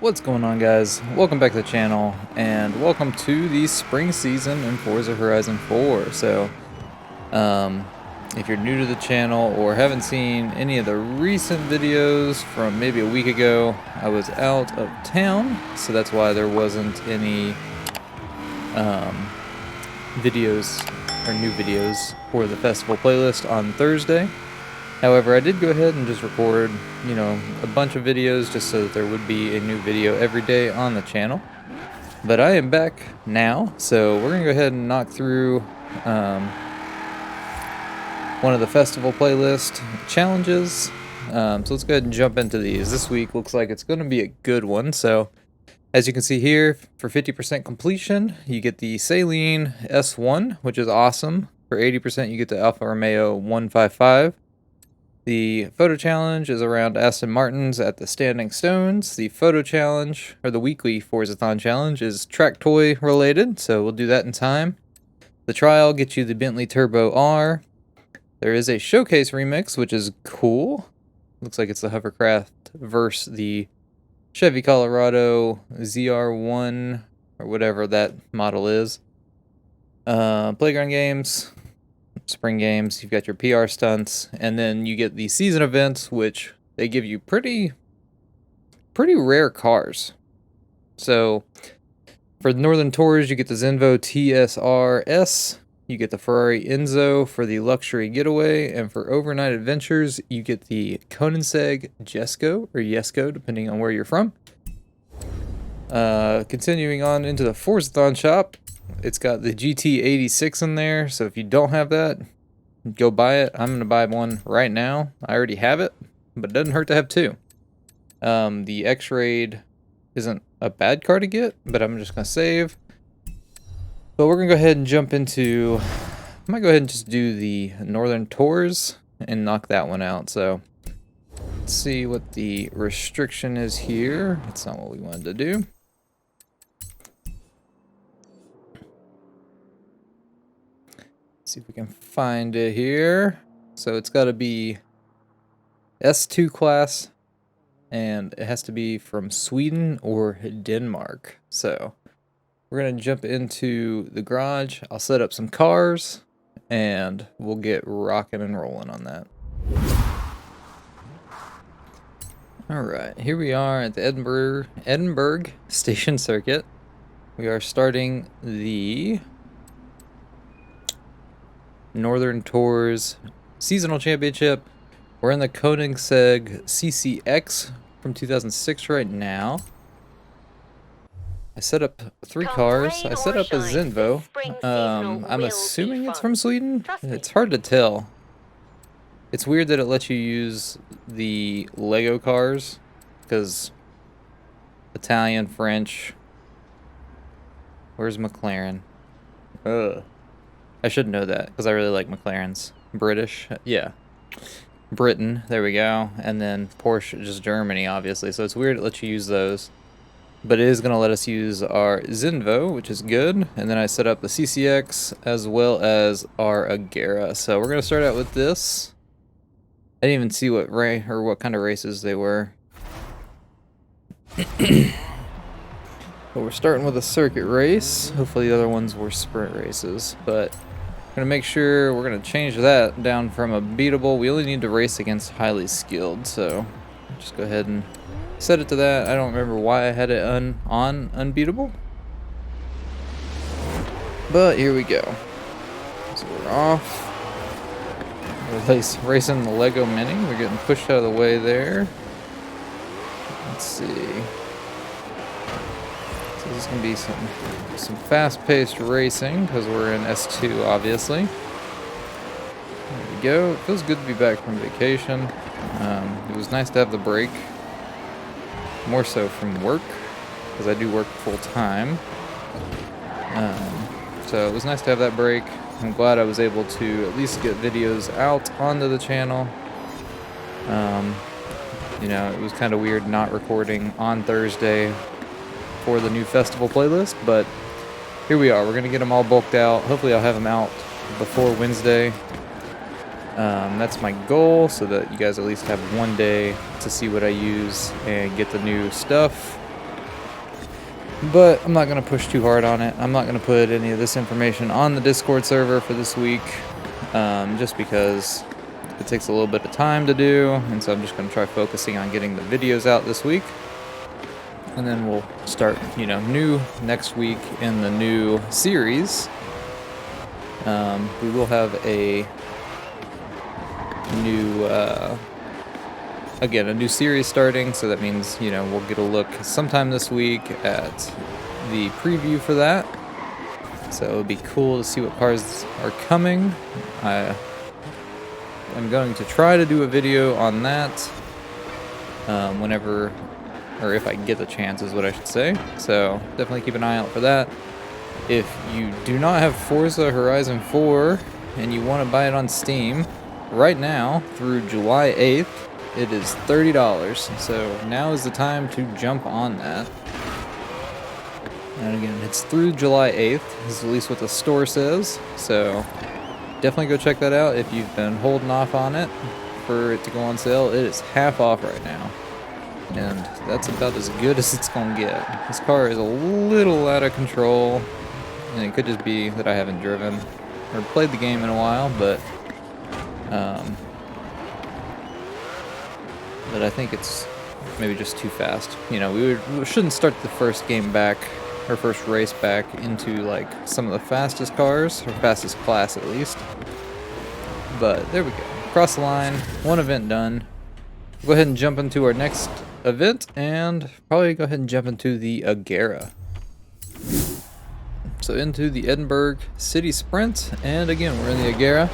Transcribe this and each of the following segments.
What's going on, guys? Welcome back to the channel and welcome to the spring season in Forza Horizon 4. If you're new to the channel or haven't seen any of the recent videos from maybe a week ago, I was out of town, so that's why there wasn't any videos or new videos for the festival playlist on Thursday. However, I did go ahead and just record, a bunch of videos just so that there would be a new video every day on the channel. But I am back now, so we're going to go ahead and knock through one of the festival playlist challenges. So let's go ahead and jump into these. This week looks like it's going to be a good one. So as you can see here, for 50% completion, you get the Saline S1, which is awesome. For 80%, you get the Alfa Romeo 155. The photo challenge is around Aston Martins at the Standing Stones. The photo challenge, or the weekly Forzathon challenge, is track toy related, so we'll do that in time. The trial gets you the Bentley Turbo R. There is a showcase remix, which is cool. Looks like it's the hovercraft versus the Chevy Colorado ZR1, or whatever that model is. Playground games. Spring games, you've got your PR stunts, and then you get the season events, which they give you pretty rare cars. So for the Northern Tours, you get the Zenvo TSR-S, you get the Ferrari Enzo for the luxury getaway, and for overnight adventures, you get the Koenigsegg Jesko, or Jesko, depending on where you're from. Continuing on into the Forzathon shop, it's got the GT86 in there, so if you don't have that, go buy it. I'm going to buy one right now. I already have it, but it doesn't hurt to have two. The X-Raid isn't a bad car to get, but I'm just going to save. But we're going to go ahead and jump into... I might go ahead and just do the Northern Tours and knock that one out. So let's see what the restriction is here. That's not what we wanted to do. See if we can find it here. So it's got to be S2 class, and it has to be from Sweden or Denmark. So we're going to jump into the garage. I'll set up some cars, and we'll get rocking and rolling on that. Alright, here we are at the Edinburgh Station Circuit. We are starting the Northern Tours Seasonal Championship. We're in the Koenigsegg CCX from 2006 right now. I set up 3 cars. I set up a Zenvo. I'm assuming it's from Sweden. It's hard to tell. It's weird that it lets you use the Lego cars, because Italian, French. Where's McLaren? Ugh. I should know that, because I really like McLarens. British? Yeah. Britain, there we go. And then Porsche, just Germany, obviously. So it's weird it lets you use those. But it is going to let us use our Zenvo, which is good. And then I set up the CCX as well as our Agera. So we're going to start out with this. I didn't even see what kind of races they were. But we're starting with a circuit race. Hopefully the other ones were sprint races. But we're going to make sure we're going to change that down from a beatable. We only need to race against highly skilled. So just go ahead and set it to that. I don't remember why I had it on unbeatable. But here we go. So we're off. We're racing the Lego Mini. We're getting pushed out of the way there. Let's see. So this is going to be some fast-paced racing because we're in S2, obviously. There we go. It feels good to be back from vacation. It was nice to have the break. More so from work, because I do work full-time. So it was nice to have that break. I'm glad I was able to at least get videos out onto the channel. It was kind of weird not recording on Thursday for the new festival playlist, but here we are. We're going to get them all bulked out. Hopefully I'll have them out before Wednesday. That's my goal, so that you guys at least have one day to see what I use and get the new stuff. But I'm not going to push too hard on it. I'm not going to put any of this information on the Discord server for this week, just because it takes a little bit of time to do, and so I'm just going to try focusing on getting the videos out this week. And then we'll start, new next week in the new series. We will have a new, a new series starting, so that means, we'll get a look sometime this week at the preview for that. So it would be cool to see what cars are coming. I'm going to try to do a video on that whenever, or if I get the chance is what I should say. So definitely keep an eye out for that. If you do not have Forza Horizon 4 and you want to buy it on Steam, right now through July 8th, it is $30. So now is the time to jump on that. And again, it's through July 8th, is at least what the store says. So definitely go check that out if you've been holding off on it for it to go on sale. It is half off right now. And that's about as good as it's gonna get. This car is a little out of control, and it could just be that I haven't driven or played the game in a while, but I think it's maybe just too fast. We shouldn't start the first game back, or first race back, into like some of the fastest cars, or fastest class at least. But there we go. Cross the line, one event done. Go ahead and jump into our next event, and probably go ahead and jump into the Agera. So into the Edinburgh City Sprint, and again we're in the Agera.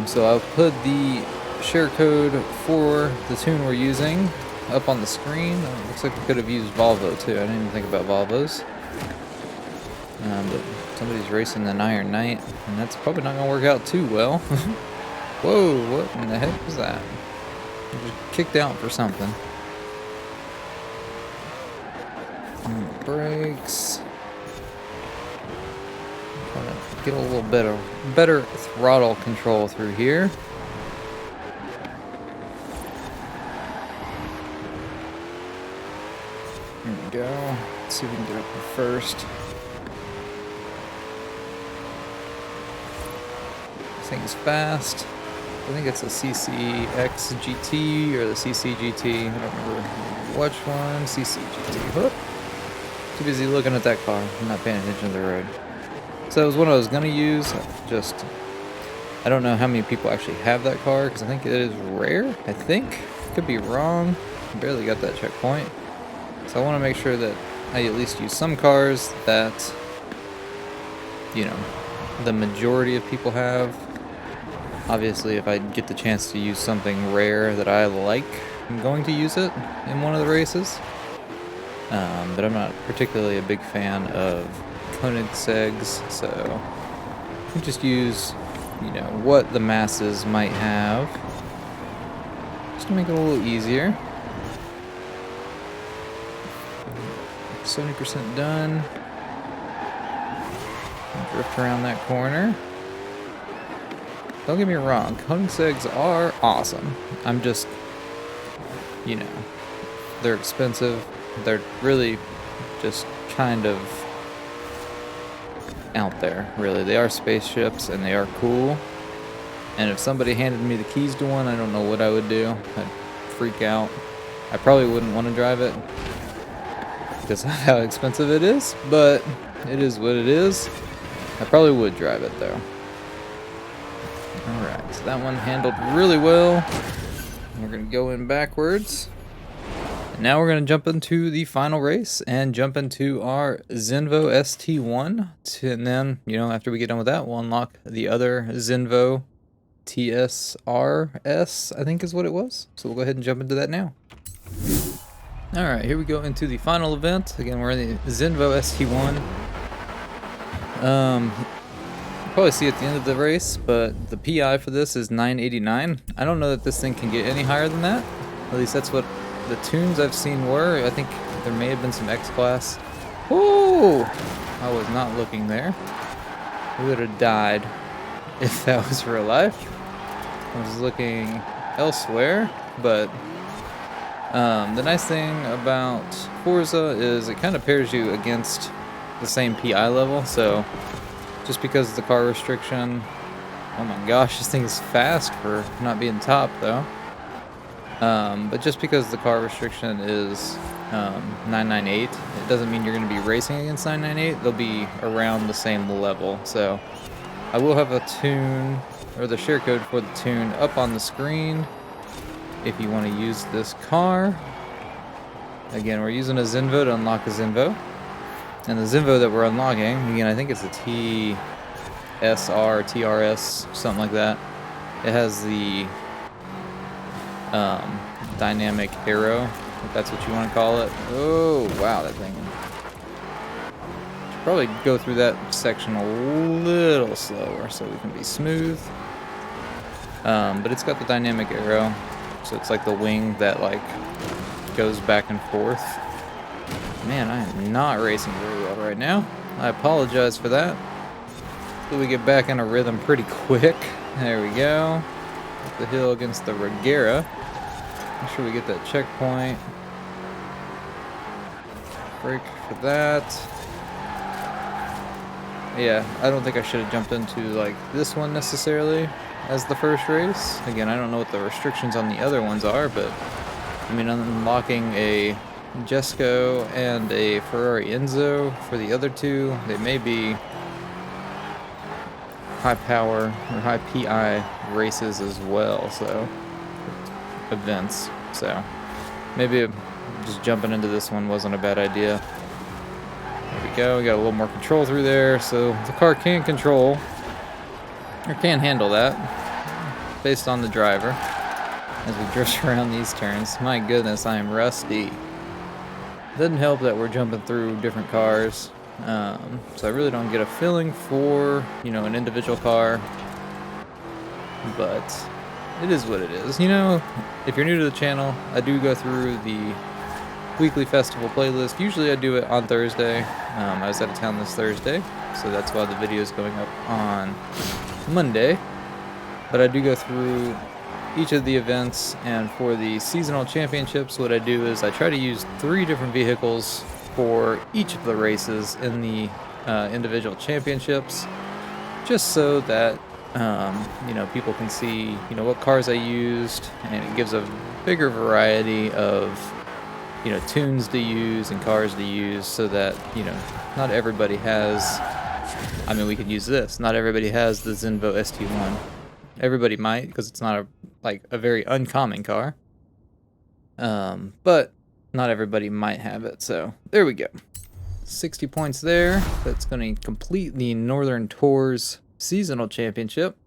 So I'll put the share code for the tune we're using up on the screen. Looks like we could have used Volvo too. I didn't even think about Volvos. But somebody's racing an Iron Knight, and that's probably not gonna work out too well. Whoa, what in the heck was that? Just kicked out for something. Brakes. Trying to get a little bit of better throttle control through here. Here we go. Let's see if we can get up here first. This thing's fast. I think it's a CCX GT or the CC GT. I don't remember which one. CC GT. Whoop. Too busy looking at that car. I'm not paying attention to the road. So that was what I was gonna use. I don't know how many people actually have that car, because I think it is rare. I think. Could be wrong. Barely got that checkpoint. So I want to make sure that I at least use some cars that, the majority of people have. Obviously, if I get the chance to use something rare that I like, I'm going to use it in one of the races. But I'm not particularly a big fan of Koenigsegg's, so I'll just use, what the masses might have, just to make it a little easier. 70% done. Drift around that corner. Don't get me wrong, Koenigsegg's are awesome. I'm just, they're expensive. They're really just kind of out there, really. They are spaceships, and they are cool. And if somebody handed me the keys to one, I don't know what I would do. I'd freak out. I probably wouldn't want to drive it, because of how expensive it is, but it is what it is. I probably would drive it, though. Alright, so that one handled really well. We're going to go in backwards. And now we're going to jump into the final race and jump into our Zenvo ST1. And then, after we get done with that, we'll unlock the other Zenvo TSR-S, I think is what it was. So we'll go ahead and jump into that now. Alright, here we go into the final event. Again, we're in the Zenvo ST1. Probably see at the end of the race, but the PI for this is 989. I don't know that this thing can get any higher than that. At least that's what the tunes I've seen were. I think there may have been some X-Class. Whoa! I was not looking there. We would have died if that was real life. I was looking elsewhere, but The nice thing about Forza is it kind of pairs you against the same PI level, so just because of the car restriction, oh my gosh, this thing is fast for not being top though. But just because the car restriction is 998, it doesn't mean you're going to be racing against 998. They'll be around the same level. So I will have a tune, or the share code for the tune, up on the screen if you want to use this car. Again, we're using a Zenvo to unlock a Zenvo. And the Zenvo that we're unlocking, again, I think it's a TSR-S, something like that. It has the dynamic arrow, if that's what you want to call it. Oh, wow, that thing. Should probably go through that section a little slower so we can be smooth. But it's got the dynamic arrow, so it's like the wing that like goes back and forth. Man, I am not racing very well right now. I apologize for that. So we get back in a rhythm pretty quick. There we go. Up the hill against the Regera. Make sure we get that checkpoint. Brake for that. Yeah, I don't think I should have jumped into like this one necessarily as the first race. Again, I don't know what the restrictions on the other ones are, but I mean, I'm unlocking a Jesco and a Ferrari Enzo for the other two. They may be high power or high PI races as well, so events. So maybe just jumping into this one wasn't a bad idea. There we go. We got a little more control through there, so the car can control or can handle that based on the driver as we drift around these turns. My goodness, I am rusty. Doesn't help that we're jumping through different cars, so I really don't get a feeling for, you know, an individual car, but it is what it is. You know, if you're new to the channel, I do go through the weekly festival playlist. Usually I do it on Thursday. I was out of town this Thursday, so that's why the video is going up on Monday, but I do go through each of the events, and for the seasonal championships, what I do is I try to use 3 different vehicles for each of the races in the individual championships, just so that you know, people can see, you know, what cars I used, and it gives a bigger variety of, you know, tunes to use and cars to use, so that, you know, not everybody has, I mean, we could use this, not everybody has the Zenvo ST1. Everybody might, because it's not a very uncommon car. But not everybody might have it, so there we go. 60 points there. That's going to complete the Northern Tours Seasonal Championship.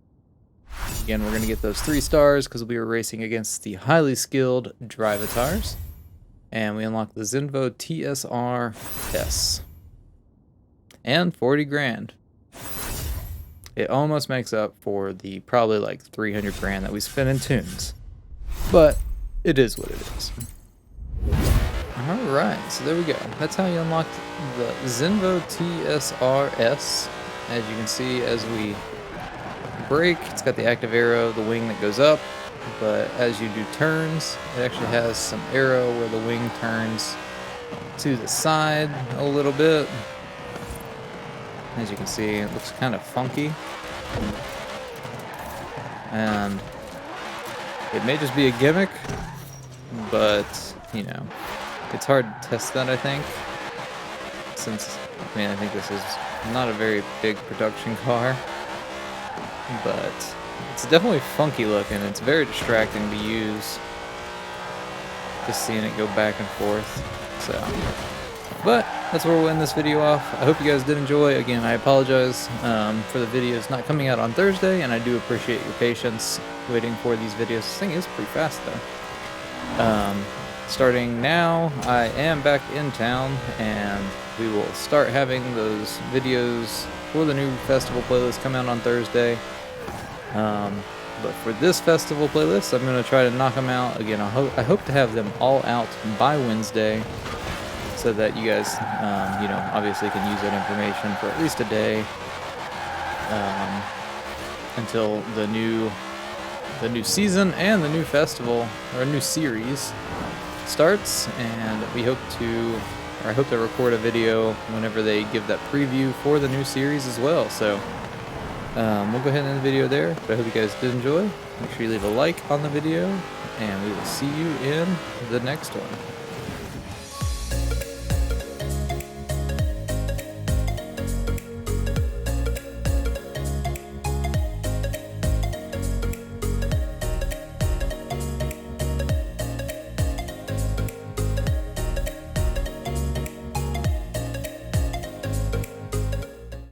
Again, we're going to get those 3 stars because we were racing against the highly skilled Drivatars. And we unlock the Zenvo TSR-S. And 40 grand. It almost makes up for the probably like 300 grand that we spent in tunes. But it is what it is. Alright, so there we go. That's how you unlock the Zenvo TSR-S. As you can see, as we brake, it's got the active arrow, the wing that goes up. But as you do turns, it actually has some arrow where the wing turns to the side a little bit. As you can see, it looks kind of funky. And it may just be a gimmick, but, you know, it's hard to test that, I think. Since, I mean, I think this is not a very big production car. But it's definitely funky looking. It's very distracting to use. Just seeing it go back and forth. So, but that's where we'll end this video off. I hope you guys did enjoy. Again, I apologize for the videos not coming out on Thursday, and I do appreciate your patience waiting for these videos. This thing is pretty fast though. Starting now, I am back in town, and we will start having those videos for the new festival playlist come out on Thursday. But for this festival playlist, I'm going to try to knock them out. Again, I hope to have them all out by Wednesday, so that you guys, you know, obviously can use that information for at least a day until the new season and the new festival, or a new series starts, and we hope to, or I hope to record a video whenever they give that preview for the new series as well. So we'll go ahead and end the video there, but I hope you guys did enjoy. Make sure you leave a like on the video, and we will see you in the next one.